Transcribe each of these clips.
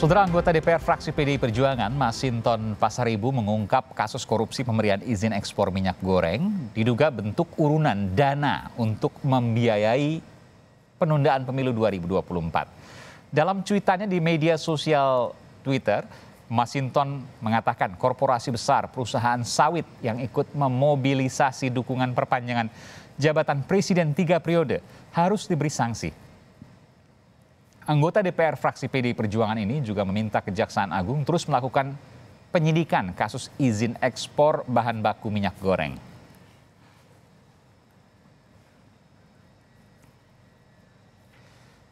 Saudara anggota DPR fraksi PDI Perjuangan, Masinton Pasaribu mengungkap kasus korupsi pemberian izin ekspor minyak goreng diduga bentuk urunan dana untuk membiayai penundaan pemilu 2024. Dalam cuitannya di media sosial Twitter, Masinton mengatakan korporasi besar perusahaan sawit yang ikut memobilisasi dukungan perpanjangan jabatan presiden 3 periode harus diberi sanksi. Anggota DPR fraksi PDI Perjuangan ini juga meminta Kejaksaan Agung terus melakukan penyidikan kasus izin ekspor bahan baku minyak goreng.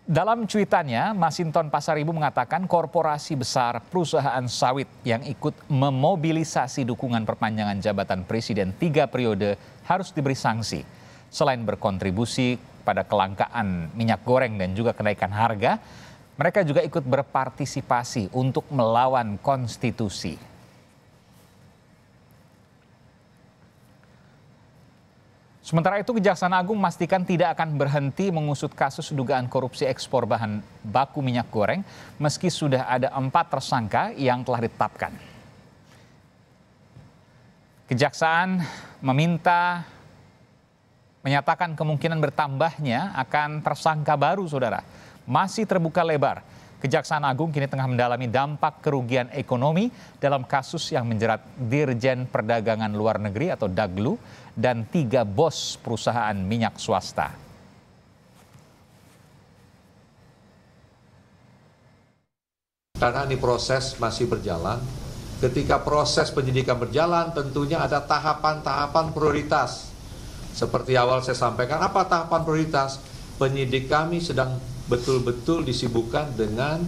Dalam cuitannya, Masinton Pasaribu mengatakan korporasi besar perusahaan sawit yang ikut memobilisasi dukungan perpanjangan jabatan presiden 3 periode harus diberi sanksi. Selain berkontribusi pada kelangkaan minyak goreng dan juga kenaikan harga, mereka juga ikut berpartisipasi untuk melawan konstitusi. Sementara itu, Kejaksaan Agung memastikan tidak akan berhenti mengusut kasus dugaan korupsi ekspor bahan baku minyak goreng meski sudah ada 4 tersangka yang telah ditetapkan. Kejaksaan menyatakan kemungkinan bertambahnya akan tersangka baru, saudara. Masih terbuka lebar. Kejaksaan Agung kini tengah mendalami dampak kerugian ekonomi dalam kasus yang menjerat Dirjen Perdagangan Luar Negeri atau Daglu dan 3 bos perusahaan minyak swasta. Karena ini proses masih berjalan, ketika proses penyidikan berjalan tentunya ada tahapan-tahapan prioritas. Seperti awal saya sampaikan, apa tahapan prioritas? Penyidik kami sedang betul-betul disibukkan dengan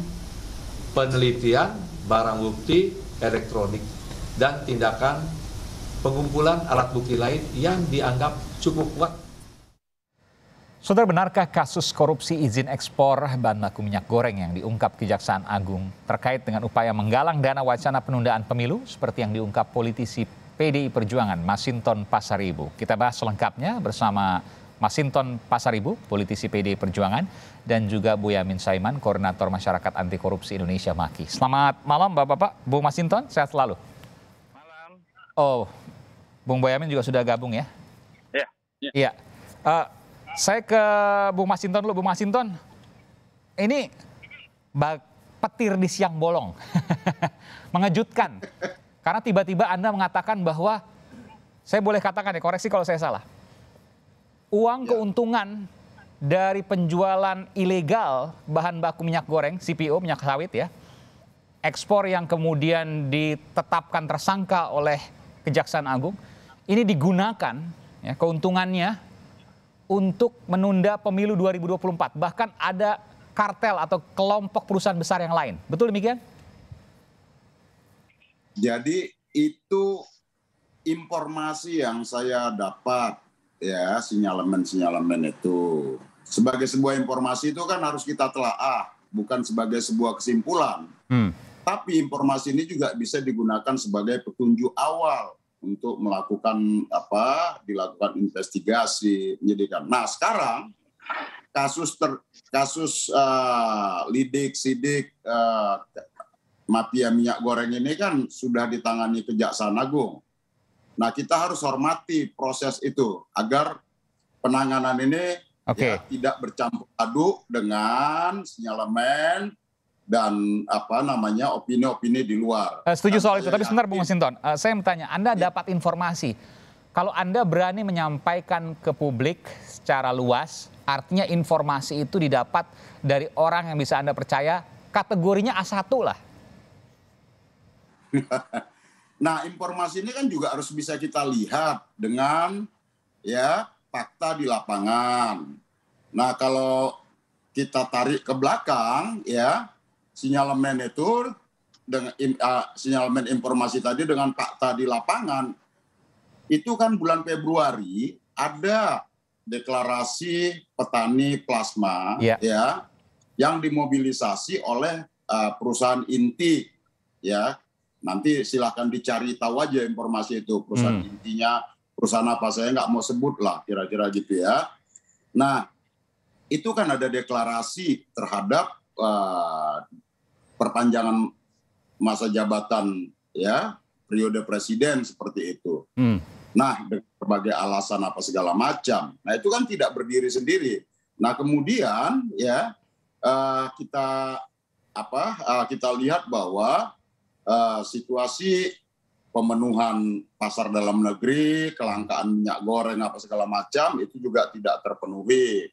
penelitian barang bukti elektronik dan tindakan pengumpulan alat bukti lain yang dianggap cukup kuat. Saudara, benarkah kasus korupsi izin ekspor bahan baku minyak goreng yang diungkap Kejaksaan Agung terkait dengan upaya menggalang dana wacana penundaan pemilu seperti yang diungkap politisi PDI Perjuangan Masinton Pasaribu? Kita bahas selengkapnya bersama Masinton Pasaribu, politisi PDI Perjuangan, dan juga Boyamin Saiman, Koordinator Masyarakat Anti Korupsi Indonesia MAKI. Selamat malam Bapak-Bapak. Bu Masinton, sehat selalu? Malam. Oh, Bung Boyamin juga sudah gabung ya? Iya. Saya ke Bung Masinton dulu. Bung Masinton, ini petir di siang bolong. Mengejutkan. Karena tiba-tiba Anda mengatakan bahwa, saya boleh katakan ya, koreksi kalau saya salah. Uang keuntungan dari penjualan ilegal bahan baku minyak goreng, CPO, minyak sawit ya, ekspor yang kemudian ditetapkan tersangka oleh Kejaksaan Agung, ini digunakan ya, keuntungannya untuk menunda pemilu 2024. Bahkan ada kartel atau kelompok perusahaan besar yang lain. Betul demikian? Jadi itu informasi yang saya dapat, ya, sinyalemen itu. Sebagai sebuah informasi itu kan harus kita telaah, bukan sebagai sebuah kesimpulan. Tapi informasi ini juga bisa digunakan sebagai petunjuk awal untuk dilakukan investigasi, penyidikan. Nah, sekarang kasus sidik mafia minyak goreng ini kan sudah ditangani Kejaksaan Agung. Nah, kita harus hormati proses itu agar penanganan ini tidak bercampur aduk dengan sinyalemen dan opini-opini di luar. Setuju soal itu, tapi sebentar Bung Masinton, saya bertanya, Anda dapat informasi, kalau Anda berani menyampaikan ke publik secara luas, artinya informasi itu didapat dari orang yang bisa Anda percaya, kategorinya A1 lah. Nah, informasi ini kan juga harus bisa kita lihat dengan fakta di lapangan. Nah, kalau kita tarik ke belakang sinyalemen itu dengan sinyalemen informasi tadi dengan fakta di lapangan itu kan bulan Februari ada deklarasi petani plasma yang dimobilisasi oleh perusahaan inti Nanti silahkan dicari tahu aja informasi itu, perusahaan intinya, perusahaan apa, saya nggak mau sebut lah, kira-kira gitu ya. Nah, itu kan ada deklarasi terhadap perpanjangan masa jabatan ya periode presiden seperti itu. Nah, berbagai alasan apa segala macam. Nah, itu kan tidak berdiri sendiri. Nah, kemudian ya kita lihat bahwa situasi pemenuhan pasar dalam negeri, kelangkaan minyak goreng apa segala macam itu juga tidak terpenuhi.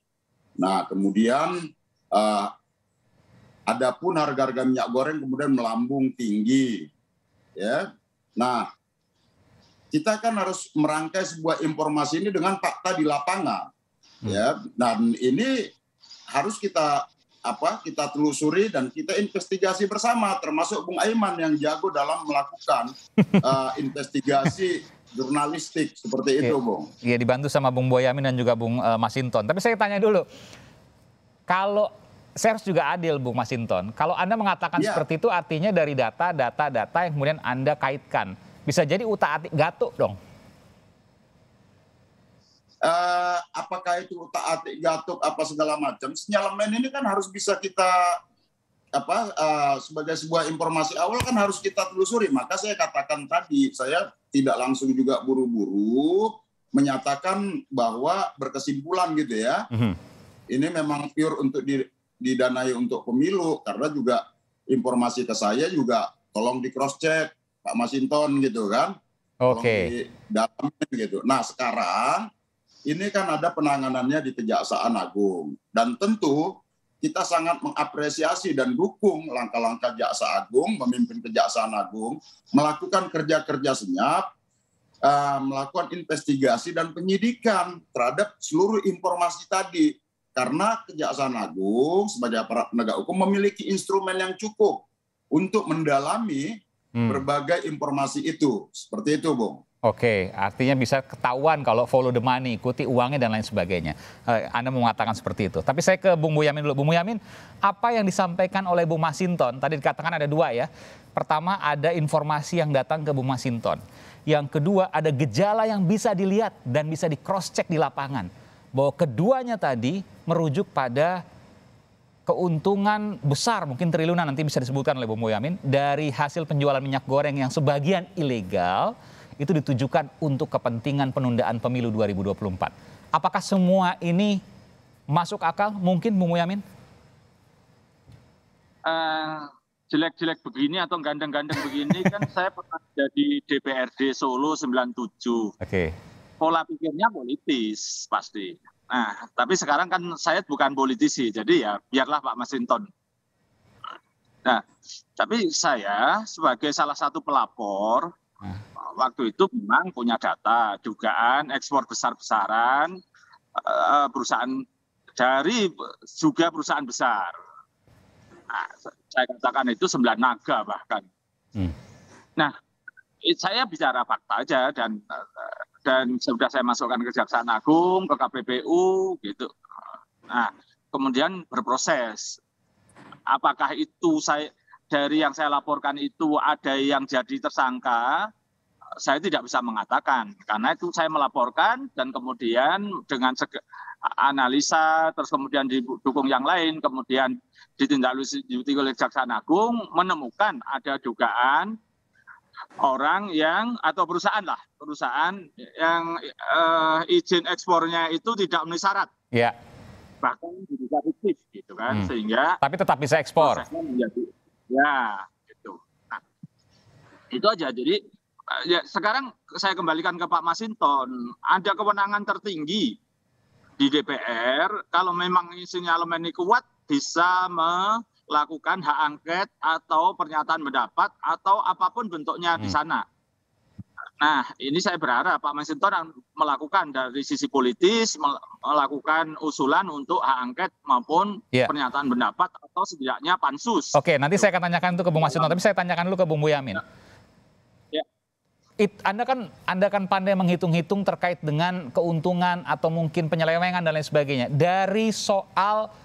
Nah, kemudian adapun harga-harga minyak goreng kemudian melambung tinggi. Ya. Nah, kita kan harus merangkai sebuah informasi ini dengan fakta di lapangan. Ya, dan ini harus kita telusuri dan kita investigasi bersama, termasuk Bung Aiman yang jago dalam melakukan investigasi jurnalistik seperti itu, Bung. Iya, dibantu sama Bung Boyamin dan juga Bung Masinton. Tapi saya tanya dulu, kalau saya harus juga adil, Bung Masinton, kalau Anda mengatakan seperti itu artinya dari data yang kemudian Anda kaitkan, bisa jadi utak-atik gatuk dong. Apakah itu utak-atik gatuk apa segala macam, sinyalemen ini kan harus bisa kita sebagai sebuah informasi awal kan harus kita telusuri. Maka saya katakan tadi, saya tidak langsung juga buru-buru menyatakan bahwa berkesimpulan gitu ya. Ini memang pure untuk didanai untuk pemilu, karena juga informasi ke saya juga tolong di cross check Pak Masinton gitu kan. Oke. Dalamin gitu. Nah, sekarang ini kan ada penanganannya di Kejaksaan Agung, dan tentu kita sangat mengapresiasi dan dukung langkah-langkah Jaksa Agung, memimpin Kejaksaan Agung, melakukan kerja-kerja senyap, melakukan investigasi dan penyidikan terhadap seluruh informasi tadi. Karena Kejaksaan Agung sebagai aparat penegak hukum memiliki instrumen yang cukup untuk mendalami berbagai informasi itu. Seperti itu, Bung. Oke, artinya bisa ketahuan kalau follow the money, ikuti uangnya dan lain sebagainya. Anda mengatakan seperti itu. Tapi saya ke Bung Boyamin dulu. Bung Boyamin, apa yang disampaikan oleh Bung Masinton, tadi dikatakan ada dua ya. Pertama, ada informasi yang datang ke Bung Masinton. Yang kedua, ada gejala yang bisa dilihat dan bisa di cross check di lapangan. Bahwa keduanya tadi merujuk pada keuntungan besar, mungkin triliunan nanti bisa disebutkan oleh Bung Boyamin, dari hasil penjualan minyak goreng yang sebagian ilegal, itu ditujukan untuk kepentingan penundaan pemilu 2024. Apakah semua ini masuk akal mungkin, Bung Boyamin? Jelek-jelek begini atau gandeng-gandeng begini kan saya pernah jadi DPRD Solo 97. Oke. Pola pikirnya politis pasti. Nah, tapi sekarang kan saya bukan politisi, jadi ya biarlah Pak Masinton. Nah, tapi saya sebagai salah satu pelapor, waktu itu memang punya data dugaan ekspor besar-besaran perusahaan dari juga perusahaan besar. Nah, saya katakan itu 9 naga bahkan. Nah, saya bicara fakta aja dan sudah saya masukkan ke Kejaksaan Agung, ke KPPU gitu. Nah, kemudian berproses. Apakah itu dari yang saya laporkan itu ada yang jadi tersangka? Saya tidak bisa mengatakan, karena itu saya melaporkan dan kemudian dengan analisa, terus kemudian didukung yang lain, kemudian ditindaklanjuti oleh Kejaksaan Agung, menemukan ada dugaan orang yang, atau perusahaan yang izin ekspornya itu tidak memenuhi syarat. Ya. Bahkan bisa fiktif gitu kan, sehingga tapi tetap bisa ekspor. Menjadi, ya, gitu. Nah, itu aja. Jadi ya, sekarang saya kembalikan ke Pak Masinton. Ada kewenangan tertinggi di DPR. Kalau memang sinyalemen ini kuat, bisa melakukan hak angket atau pernyataan pendapat atau apapun bentuknya di sana. Nah, ini saya berharap Pak Masinton melakukan dari sisi politis, melakukan usulan untuk hak angket maupun pernyataan pendapat atau setidaknya pansus. Oke, nanti saya akan tanyakan itu ke Bung Masinton, tapi saya tanyakan dulu ke Bung Boyamin. Anda kan pandai menghitung-hitung terkait dengan keuntungan atau mungkin penyelewengan dan lain sebagainya. Dari soal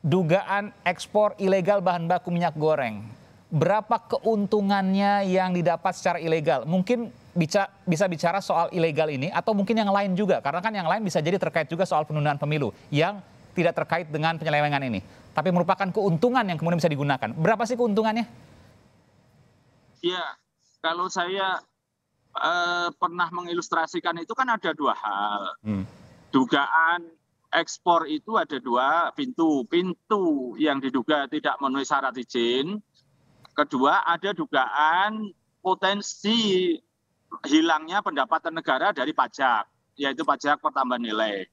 dugaan ekspor ilegal bahan baku minyak goreng, berapa keuntungannya yang didapat secara ilegal? Mungkin bisa bicara soal ilegal ini atau mungkin yang lain juga. Karena kan yang lain bisa jadi terkait juga soal penundaan pemilu yang tidak terkait dengan penyelewengan ini, tapi merupakan keuntungan yang kemudian bisa digunakan. Berapa sih keuntungannya? Ya, kalau saya pernah mengilustrasikan itu kan ada dua hal. Dugaan ekspor itu ada dua pintu. Pintu yang diduga tidak memenuhi syarat izin. Kedua, ada dugaan potensi hilangnya pendapatan negara dari pajak, yaitu pajak pertambahan nilai.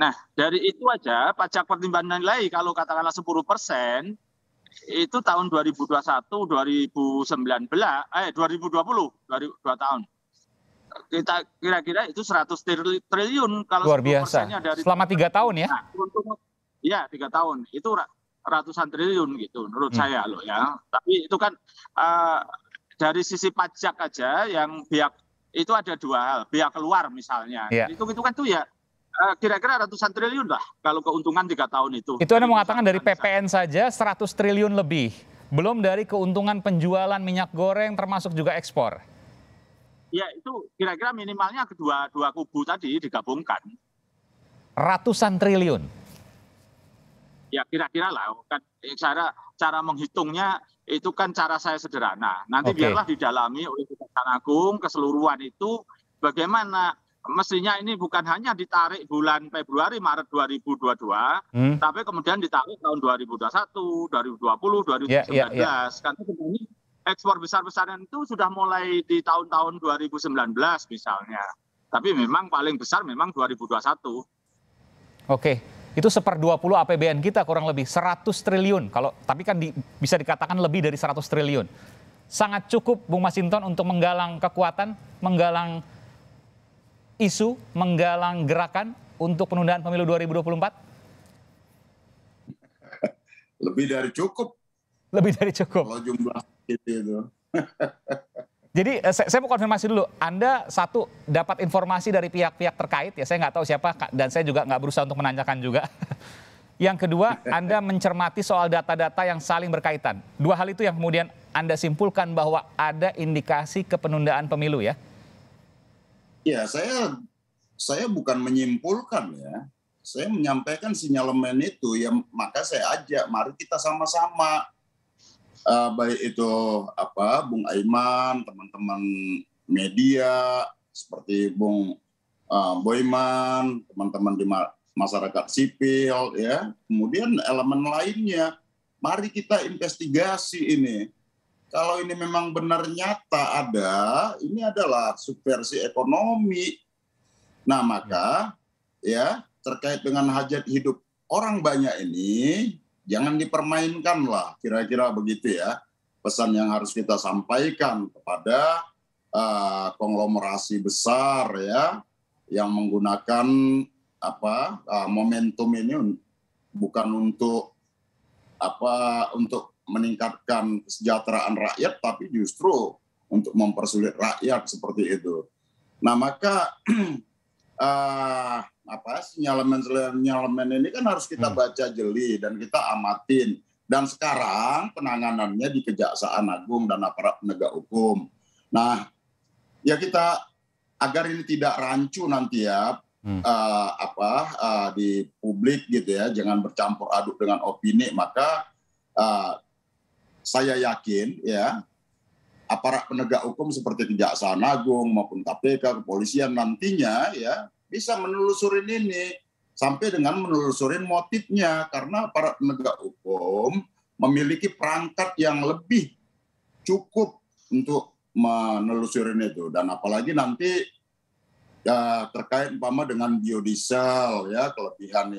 Nah, dari itu aja pajak pertambahan nilai kalau katakanlah 10%, itu tahun 2021, 2020, 2 tahun. Kita kira-kira itu 100 triliun kalau luar biasa. Dari selama 3 tahun ya? Nah, ya 3 tahun itu ratusan triliun gitu menurut saya loh ya. Tapi itu kan dari sisi pajak aja yang pihak itu ada dua hal, pihak keluar misalnya. Itu kan tuh ya kira-kira ratusan triliun lah kalau keuntungan 3 tahun itu. Itu Anda mengatakan dari PPN saja 100 triliun lebih. Belum dari keuntungan penjualan minyak goreng termasuk juga ekspor. Ya itu kira-kira minimalnya kedua kubu tadi digabungkan. Ratusan triliun. Ya kira-kira lah kan cara menghitungnya itu kan cara saya sederhana. Nanti biarlah didalami oleh Kejaksaan Agung keseluruhan itu bagaimana mestinya ini bukan hanya ditarik bulan Februari Maret 2022, tapi kemudian ditarik tahun 2021, 2020, 2019. Karena ini ekspor besar-besaran itu sudah mulai di tahun-tahun 2019 misalnya. Tapi memang paling besar memang 2021. Oke. Itu 1/20 APBN kita kurang lebih 100 triliun. Tapi kan bisa dikatakan lebih dari 100 triliun. Sangat cukup Bung Masinton untuk menggalang kekuatan, menggalang isu, menggalang gerakan untuk penundaan pemilu 2024? Lebih dari cukup. Lebih dari cukup. Kalau jumlah itu. Jadi saya mau konfirmasi dulu, Anda satu dapat informasi dari pihak-pihak terkait, ya saya nggak tahu siapa dan saya juga nggak berusaha untuk menanyakan juga. Yang kedua, Anda mencermati soal data-data yang saling berkaitan. Dua hal itu yang kemudian Anda simpulkan bahwa ada indikasi kepenundaan pemilu ya? Ya, saya bukan menyimpulkan ya. Saya menyampaikan sinyalemen itu, ya maka saya ajak, mari kita sama-sama. Baik itu Bung Aiman, teman-teman media seperti Bung Boyman, teman-teman di masyarakat sipil ya. Kemudian elemen lainnya, mari kita investigasi ini. Kalau ini memang benar nyata ada, ini adalah subversi ekonomi. Nah, maka ya terkait dengan hajat hidup orang banyak ini jangan dipermainkan lah, kira-kira begitu ya. Pesan yang harus kita sampaikan kepada konglomerasi besar ya, yang menggunakan momentum ini bukan untuk meningkatkan kesejahteraan rakyat, tapi justru untuk mempersulit rakyat seperti itu. Nah maka sinyalemen ini kan harus kita baca jeli dan kita amatin. Dan sekarang penanganannya di Kejaksaan Agung dan aparat penegak hukum. Nah, ya kita agar ini tidak rancu nanti ya di publik gitu ya, jangan bercampur aduk dengan opini. Maka saya yakin ya aparat penegak hukum seperti Kejaksaan Agung maupun KPK, kepolisian nantinya ya bisa menelusurin ini sampai dengan menelusurin motifnya, karena para penegak hukum memiliki perangkat yang lebih cukup untuk menelusurin itu. Dan apalagi nanti terkait dengan biodiesel ya, kelebihan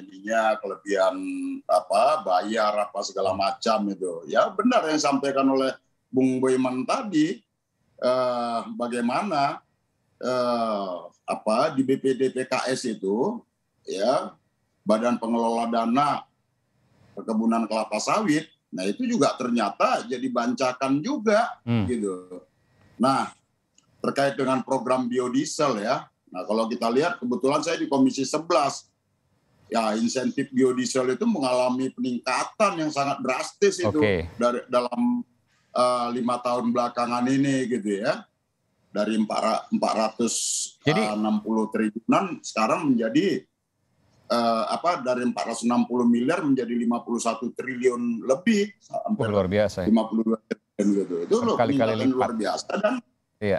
bayar segala macam itu. Ya benar yang disampaikan oleh Bung Boyman tadi, bagaimana di BPDPKS itu ya, Badan Pengelola Dana Perkebunan Kelapa Sawit, nah itu juga ternyata jadi bancakan juga gitu. Nah, terkait dengan program biodiesel ya. Nah, kalau kita lihat kebetulan saya di Komisi 11. Ya, insentif biodiesel itu mengalami peningkatan yang sangat drastis itu dalam 5 tahun belakangan ini gitu ya. Dari 460 triliunan sekarang menjadi dari 460 miliar menjadi 51 triliun lebih, luar biasa. 52 triliun gitu. Itu loh peningkatan luar biasa. Dan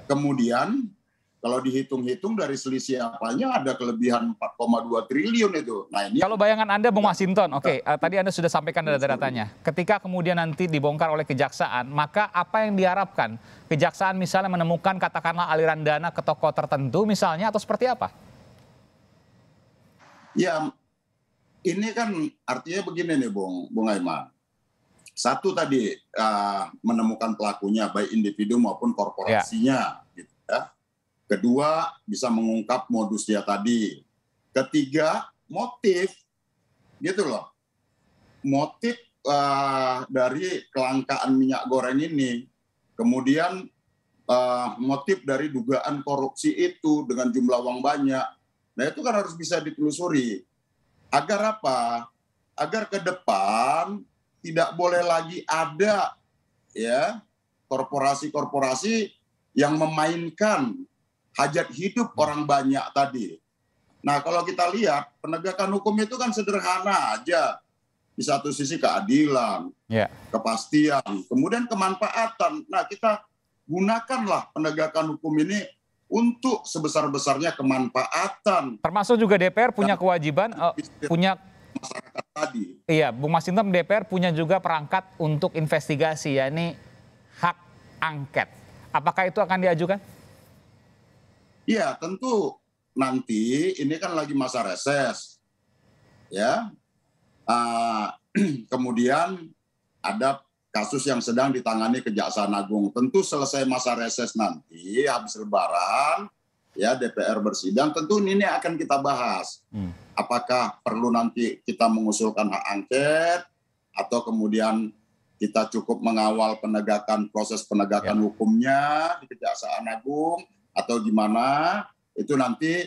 kemudian kalau dihitung-hitung dari selisih apanya ada kelebihan 4,2 triliun itu. Nah, ini kalau bayangan Anda, Bung Masinton, tadi Anda sudah sampaikan data-datanya. Ketika kemudian nanti dibongkar oleh kejaksaan, maka apa yang diharapkan? Kejaksaan misalnya menemukan katakanlah aliran dana ke tokoh tertentu misalnya, atau seperti apa? Ya, ini kan artinya begini nih, Bung Aiman. Satu tadi menemukan pelakunya, baik individu maupun korporasinya, gitu ya. Kedua, bisa mengungkap modus dia tadi. Ketiga, motif, gitu loh. Motif dari kelangkaan minyak goreng ini. Kemudian motif dari dugaan korupsi itu dengan jumlah uang banyak. Nah, itu kan harus bisa ditelusuri. Agar apa? Agar ke depan tidak boleh lagi ada ya korporasi-korporasi yang memainkan hajat hidup orang banyak tadi. Nah, kalau kita lihat penegakan hukum itu kan sederhana aja. Di satu sisi keadilan, kepastian, kemudian kemanfaatan. Nah, kita gunakanlah penegakan hukum ini untuk sebesar-besarnya kemanfaatan. Termasuk juga DPR punya kewajiban, punya masyarakat tadi. Iya, Bung Masinton, DPR punya juga perangkat untuk investigasi, yakni hak angket. Apakah itu akan diajukan? Iya, tentu nanti ini kan lagi masa reses, ya. Kemudian ada kasus yang sedang ditangani Kejaksaan Agung. Tentu selesai masa reses nanti, habis Lebaran, ya DPR bersidang. Tentu ini akan kita bahas. Apakah perlu nanti kita mengusulkan hak angket atau kemudian kita cukup mengawal proses penegakan hukumnya di Kejaksaan Agung. Atau gimana, itu nanti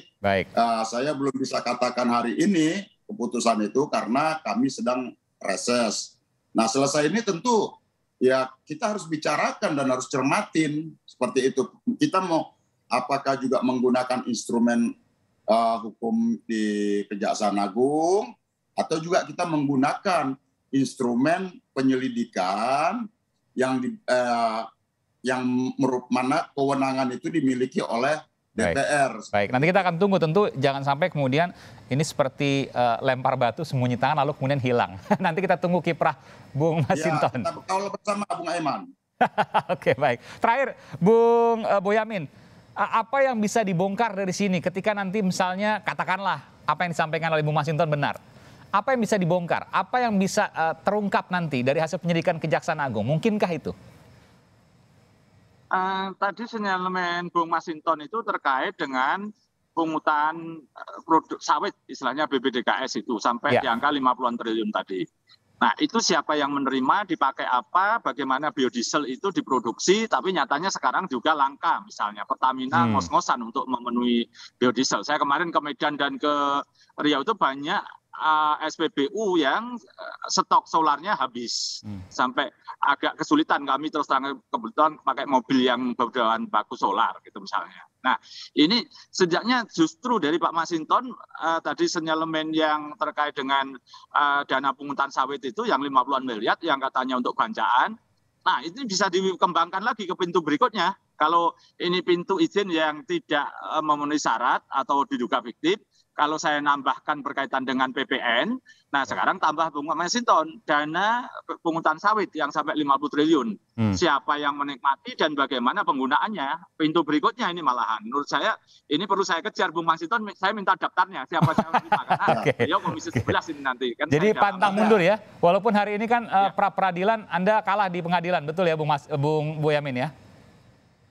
saya belum bisa katakan hari ini keputusan itu karena kami sedang reses. Nah, selesai ini tentu ya kita harus bicarakan dan harus cermatin seperti itu. Kita mau apakah juga menggunakan instrumen hukum di Kejaksaan Agung atau juga kita menggunakan instrumen penyelidikan yang mana kewenangan itu dimiliki oleh DPR. Baik, nanti kita akan tunggu, tentu jangan sampai kemudian ini seperti lempar batu sembunyi tangan lalu kemudian hilang. Nanti kita tunggu kiprah Bung Masinton. Ya, kita kawal bersama Bung Aiman. Oke, baik. Terakhir, Bung Boyamin, apa yang bisa dibongkar dari sini ketika nanti misalnya katakanlah apa yang disampaikan oleh Bung Masinton benar? Apa yang bisa dibongkar? Apa yang bisa terungkap nanti dari hasil penyidikan Kejaksaan Agung? Mungkinkah itu? Tadi sinyalemen Bung Masinton itu terkait dengan pungutan produk sawit, istilahnya BPDKS itu, sampai di angka 50-an triliun tadi. Nah, itu siapa yang menerima, dipakai apa, bagaimana biodiesel itu diproduksi, tapi nyatanya sekarang juga langka. Misalnya Pertamina ngos-ngosan untuk memenuhi biodiesel. Saya kemarin ke Medan dan ke Riau itu banyak SPBU yang stok solarnya habis. Sampai agak kesulitan kami terus terang kebetulan pakai mobil yang berbahan baku solar gitu misalnya. Nah, ini sejaknya justru dari Pak Masinton tadi sinyalemen yang terkait dengan dana pungutan sawit itu yang 50-an miliar yang katanya untuk bancaan. Nah, ini bisa dikembangkan lagi ke pintu berikutnya. Kalau ini pintu izin yang tidak memenuhi syarat atau diduga fiktif, kalau saya nambahkan berkaitan dengan PPN, nah sekarang tambah Bung Masinton, dana pungutan sawit yang sampai 50 triliun. Siapa yang menikmati dan bagaimana penggunaannya? Pintu berikutnya ini malahan. Menurut saya ini perlu saya kejar Bung Masinton, saya minta daptarnya siapa yang menerima. Karena beliau Komisi 11 ini nanti. Kan jadi pantang mundur ya, walaupun hari ini kan pra-peradilan Anda kalah di pengadilan, betul ya Bung Boyamin ya?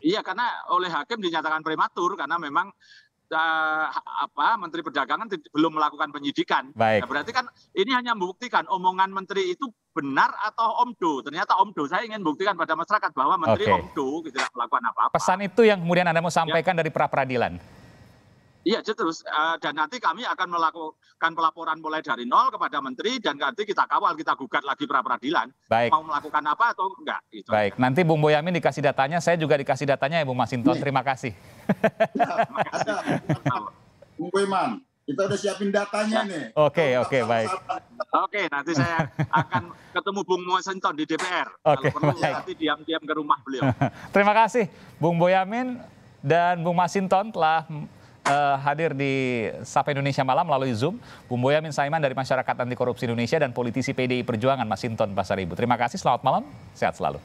Iya, karena oleh hakim dinyatakan prematur karena memang Menteri Perdagangan belum melakukan penyidikan. Nah, berarti kan ini hanya membuktikan omongan Menteri itu benar atau omdo. Ternyata omdo. Saya ingin buktikan pada masyarakat bahwa Menteri omdo tidak melakukan apa-apa. Pesan itu yang kemudian Anda mau sampaikan dari pra-peradilan. Iya, terus dan nanti kami akan melakukan pelaporan mulai dari nol kepada Menteri dan nanti kita kawal, kita gugat lagi pra-peradilan. Mau melakukan apa atau enggak. Gitu. Baik, nanti Bung Boyamin dikasih datanya, saya juga dikasih datanya ya Bung Masinton. Terima kasih. Bung Boyamin, Kita udah siapin datanya nih. Oke, baik. Oke, nanti saya akan ketemu Bung Masinton di DPR. Oke, Kalau perlu baik. nanti diam-diam ke rumah beliau. Terima kasih Bung Boyamin dan Bung Masinton telah hadir di Sapa Indonesia Malam melalui Zoom. Bung Boyamin Saiman dari Masyarakat Anti Korupsi Indonesia dan politisi PDI Perjuangan Masinton Pasaribu. Terima kasih, selamat malam, sehat selalu.